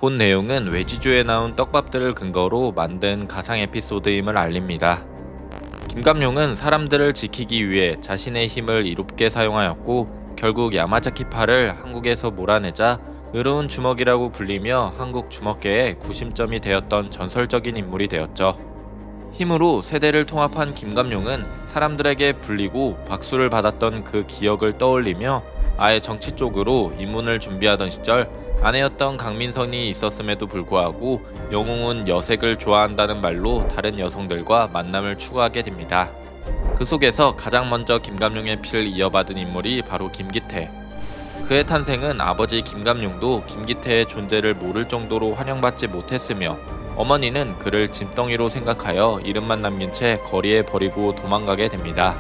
본 내용은 외지주에 나온 떡밥들을 근거로 만든 가상 에피소드임을 알립니다. 김감룡은 사람들을 지키기 위해 자신의 힘을 이롭게 사용하였고 결국 야마자키파를 한국에서 몰아내자 의로운 주먹이라고 불리며 한국 주먹계의 구심점이 되었던 전설적인 인물이 되었죠. 힘으로 세대를 통합한 김감룡은 사람들에게 불리고 박수를 받았던 그 기억을 떠올리며 아예 정치 쪽으로 입문을 준비하던 시절 아내였던 강민선이 있었음에도 불구하고 영웅은 여색을 좋아한다는 말로 다른 여성들과 만남을 추구하게 됩니다. 그 속에서 가장 먼저 김감룡의 피를 이어받은 인물이 바로 김기태. 그의 탄생은 아버지 김감룡도 김기태의 존재를 모를 정도로 환영받지 못했으며 어머니는 그를 짐덩이로 생각하여 이름만 남긴 채 거리에 버리고 도망가게 됩니다.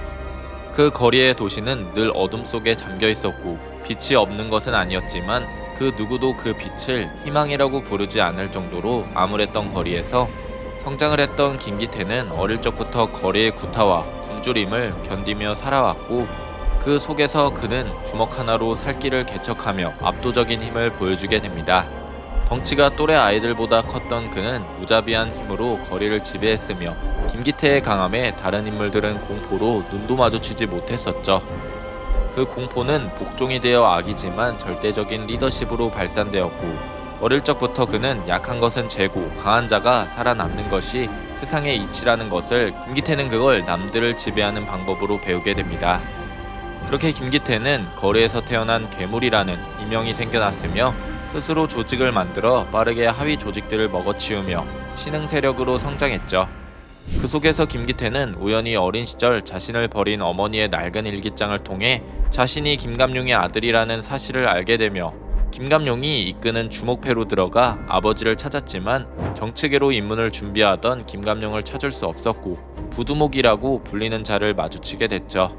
그 거리의 도시는 늘 어둠 속에 잠겨 있었고 빛이 없는 것은 아니었지만 그 누구도 그 빛을 희망이라고 부르지 않을 정도로 암울했던 거리에서 성장을 했던 김기태는 어릴 적부터 거리의 구타와 굶주림을 견디며 살아왔고 그 속에서 그는 주먹 하나로 살 길을 개척하며 압도적인 힘을 보여주게 됩니다. 덩치가 또래 아이들보다 컸던 그는 무자비한 힘으로 거리를 지배했으며 김기태의 강함에 다른 인물들은 공포로 눈도 마주치지 못했었죠. 그 공포는 복종이 되어 악이지만 절대적인 리더십으로 발산되었고 어릴 적부터 그는 약한 것은 재고 강한 자가 살아남는 것이 세상의 이치라는 것을 김기태는 그걸 남들을 지배하는 방법으로 배우게 됩니다. 그렇게 김기태는 거리에서 태어난 괴물이라는 이명이 생겨났으며 스스로 조직을 만들어 빠르게 하위 조직들을 먹어치우며 신흥 세력으로 성장했죠. 그 속에서 김기태는 우연히 어린 시절 자신을 버린 어머니의 낡은 일기장을 통해 자신이 김감룡의 아들이라는 사실을 알게 되며 김감룡이 이끄는 주목패로 들어가 아버지를 찾았지만 정치계로 입문을 준비하던 김감룡을 찾을 수 없었고 부두목이라고 불리는 자를 마주치게 됐죠.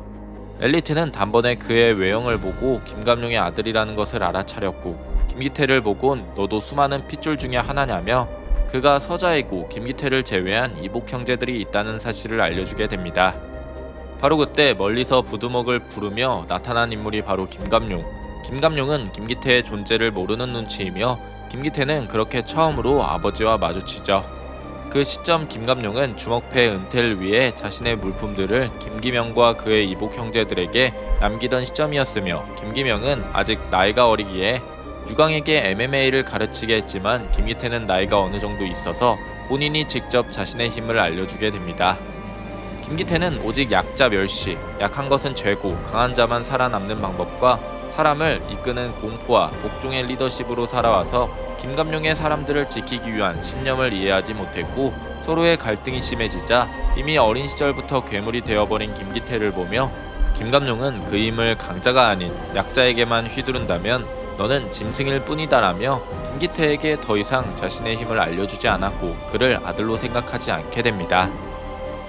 엘리트는 단번에 그의 외형을 보고 김감룡의 아들이라는 것을 알아차렸고 김기태를 보곤 너도 수많은 핏줄 중에 하나냐며 그가 서자이고 김기태를 제외한 이복 형제들이 있다는 사실을 알려주게 됩니다. 바로 그때 멀리서 부두목을 부르며 나타난 인물이 바로 김감룡. 김감룡은 김기태의 존재를 모르는 눈치이며 김기태는 그렇게 처음으로 아버지와 마주치죠. 그 시점 김감룡은 주먹패 은퇴를 위해 자신의 물품들을 김기명과 그의 이복 형제들에게 남기던 시점이었으며 김기명은 아직 나이가 어리기에 유광에게 MMA를 가르치게 했지만 김기태는 나이가 어느 정도 있어서 본인이 직접 자신의 힘을 알려주게 됩니다. 김기태는 오직 약자 멸시, 약한 것은 죄고 강한 자만 살아남는 방법과 사람을 이끄는 공포와 복종의 리더십으로 살아와서 김감룡의 사람들을 지키기 위한 신념을 이해하지 못했고 서로의 갈등이 심해지자 이미 어린 시절부터 괴물이 되어버린 김기태를 보며 김감룡은 그 힘을 강자가 아닌 약자에게만 휘두른다면 너는 짐승일 뿐이다라며 김기태에게 더 이상 자신의 힘을 알려주지 않았고 그를 아들로 생각하지 않게 됩니다.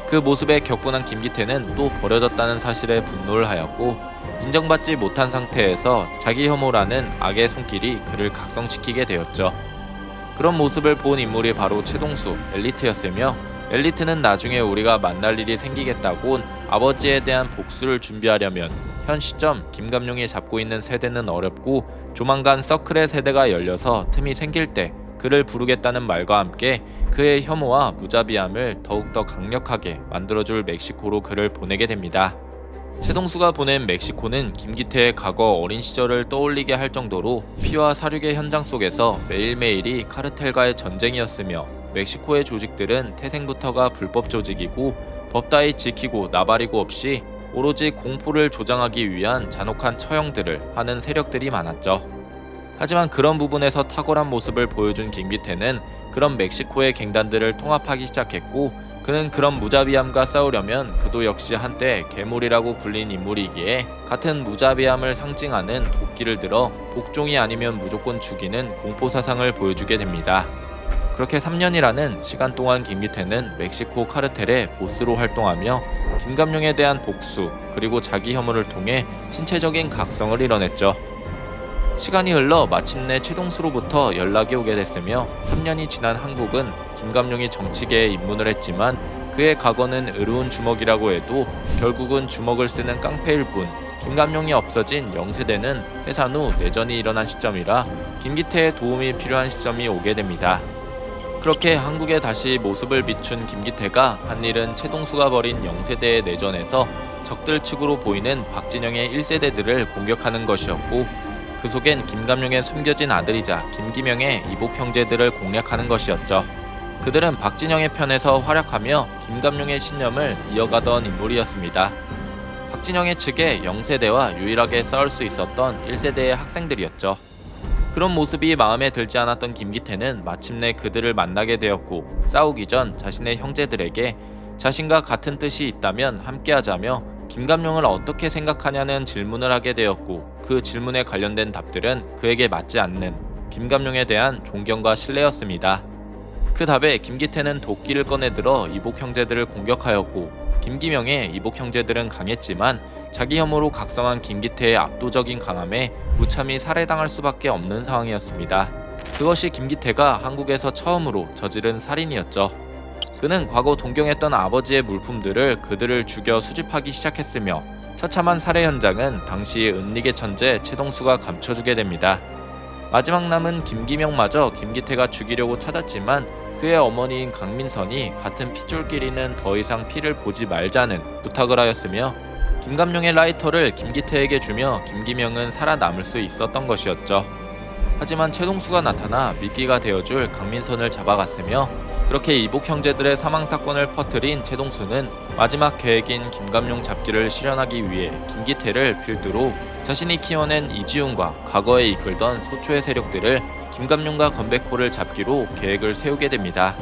그 모습에 격분한 김기태는 또 버려졌다는 사실에 분노를 하였고 인정받지 못한 상태에서 자기 혐오라는 악의 손길이 그를 각성시키게 되었죠. 그런 모습을 본 인물이 바로 최동수, 엘리트였으며 엘리트는 나중에 우리가 만날 일이 생기겠다곤 아버지에 대한 복수를 준비하려면 현 시점 김감룡이 잡고 있는 세대는 어렵고 조만간 서클의 세대가 열려서 틈이 생길 때 그를 부르겠다는 말과 함께 그의 혐오와 무자비함을 더욱더 강력하게 만들어줄 멕시코로 그를 보내게 됩니다. 최동수가 보낸 멕시코는 김기태의 과거 어린 시절을 떠올리게 할 정도로 피와 사륙의 현장 속에서 매일매일이 카르텔과의 전쟁이었으며 멕시코의 조직들은 태생부터가 불법 조직이고 법 따위 지키고 나발이고 없이 오로지 공포를 조장하기 위한 잔혹한 처형들을 하는 세력들이 많았죠. 하지만 그런 부분에서 탁월한 모습을 보여준 김기태는 그런 멕시코의 갱단들을 통합하기 시작했고 그는 그런 무자비함과 싸우려면 그도 역시 한때 괴물이라고 불린 인물이기에 같은 무자비함을 상징하는 도끼를 들어 복종이 아니면 무조건 죽이는 공포사상을 보여주게 됩니다. 그렇게 3년이라는 시간 동안 김기태는 멕시코 카르텔의 보스로 활동하며 김감룡에 대한 복수 그리고 자기 혐오를 통해 신체적인 각성을 이뤄냈죠. 시간이 흘러 마침내 최동수로부터 연락이 오게 됐으며 3년이 지난 한국은 김감룡이 정치계에 입문을 했지만 그의 과거는 의로운 주먹이라고 해도 결국은 주먹을 쓰는 깡패일 뿐 김감룡이 없어진 영세대는 해산 후 내전이 일어난 시점이라 김기태의 도움이 필요한 시점이 오게 됩니다. 그렇게 한국에 다시 모습을 비춘 김기태가 한 일은 최동수가 벌인 영세대의 내전에서 적들 측으로 보이는 박진영의 1세대들을 공격하는 것이었고, 그 속엔 김감룡의 숨겨진 아들이자 김기명의 이복 형제들을 공략하는 것이었죠. 그들은 박진영의 편에서 활약하며 김감룡의 신념을 이어가던 인물이었습니다. 박진영의 측에 영세대와 유일하게 싸울 수 있었던 1세대의 학생들이었죠. 그런 모습이 마음에 들지 않았던 김기태는 마침내 그들을 만나게 되었고, 싸우기 전 자신의 형제들에게 자신과 같은 뜻이 있다면 함께하자며 김감룡을 어떻게 생각하냐는 질문을 하게 되었고, 그 질문에 관련된 답들은 그에게 맞지 않는 김감룡에 대한 존경과 신뢰였습니다. 그 답에 김기태는 도끼를 꺼내들어 이복 형제들을 공격하였고, 김기명의 이복 형제들은 강했지만 자기 혐오로 각성한 김기태의 압도적인 강함에 무참히 살해당할 수밖에 없는 상황이었습니다. 그것이 김기태가 한국에서 처음으로 저지른 살인이었죠. 그는 과거 동경했던 아버지의 물품들을 그들을 죽여 수집하기 시작했으며, 처참한 살해 현장은 당시 은닉의 천재 최동수가 감춰주게 됩니다. 마지막 남은 김기명마저 김기태가 죽이려고 찾았지만 그의 어머니인 강민선이 같은 핏줄끼리는 더 이상 피를 보지 말자는 부탁을 하였으며, 김감룡의 라이터를 김기태에게 주며 김기명은 살아남을 수 있었던 것이었죠. 하지만 최동수가 나타나 미끼가 되어줄 강민선을 잡아갔으며, 그렇게 이복 형제들의 사망 사건을 퍼뜨린 최동수는 마지막 계획인 김감룡 잡기를 실현하기 위해 김기태를 필두로 자신이 키워낸 이지훈과 과거에 이끌던 소초의 세력들을 김감룡과 건백호를 잡기로 계획을 세우게 됩니다.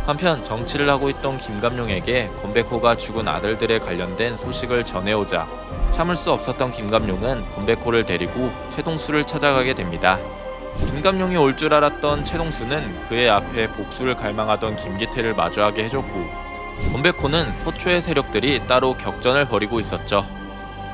한편 정치를 하고 있던 김감룡에게 건백호가 죽은 아들들에 관련된 소식을 전해오자 참을 수 없었던 김감룡은 건백호를 데리고 최동수를 찾아가게 됩니다. 김감룡이 올 줄 알았던 최동수는 그의 앞에 복수를 갈망하던 김기태를 마주하게 해줬고, 건백호는 소초의 세력들이 따로 격전을 벌이고 있었죠.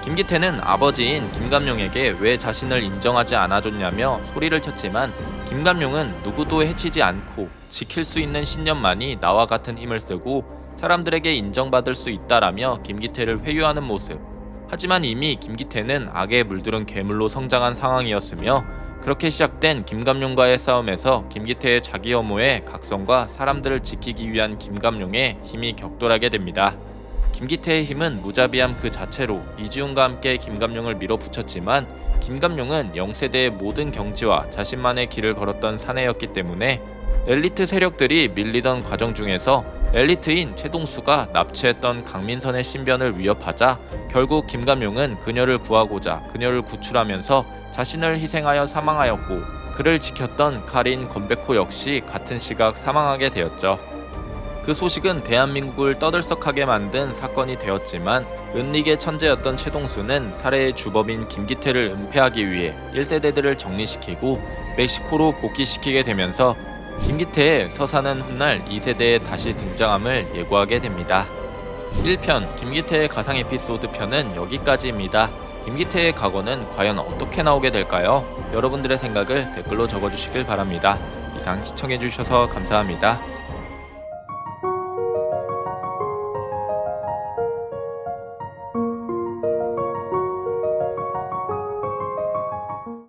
김기태는 아버지인 김감룡에게 왜 자신을 인정하지 않아줬냐며 소리를 쳤지만, 김감룡은 누구도 해치지 않고 지킬 수 있는 신념만이 나와 같은 힘을 쓰고 사람들에게 인정받을 수 있다라며 김기태를 회유하는 모습. 하지만 이미 김기태는 악에 물들은 괴물로 성장한 상황이었으며, 그렇게 시작된 김감룡과의 싸움에서 김기태의 자기 혐오의 각성과 사람들을 지키기 위한 김감룡의 힘이 격돌하게 됩니다. 김기태의 힘은 무자비함 그 자체로 이지훈과 함께 김감룡을 밀어붙였지만, 김감룡은 영세대의 모든 경지와 자신만의 길을 걸었던 사내였기 때문에 엘리트 세력들이 밀리던 과정 중에서 엘리트인 최동수가 납치했던 강민선의 신변을 위협하자 결국 김감룡은 그녀를 구하고자 그녀를 구출하면서 자신을 희생하여 사망하였고, 그를 지켰던 칼인 건백호 역시 같은 시각 사망하게 되었죠. 그 소식은 대한민국을 떠들썩하게 만든 사건이 되었지만, 은닉의 천재였던 최동수는 살해의 주범인 김기태를 은폐하기 위해 1세대들을 정리시키고 멕시코로 복귀시키게 되면서 김기태의 서사는 훗날 2세대에 다시 등장함을 예고하게 됩니다. 1편 김기태의 가상 에피소드 편은 여기까지입니다. 김기태의 과거는 과연 어떻게 나오게 될까요? 여러분들의 생각을 댓글로 적어주시길 바랍니다. 이상 시청해주셔서 감사합니다.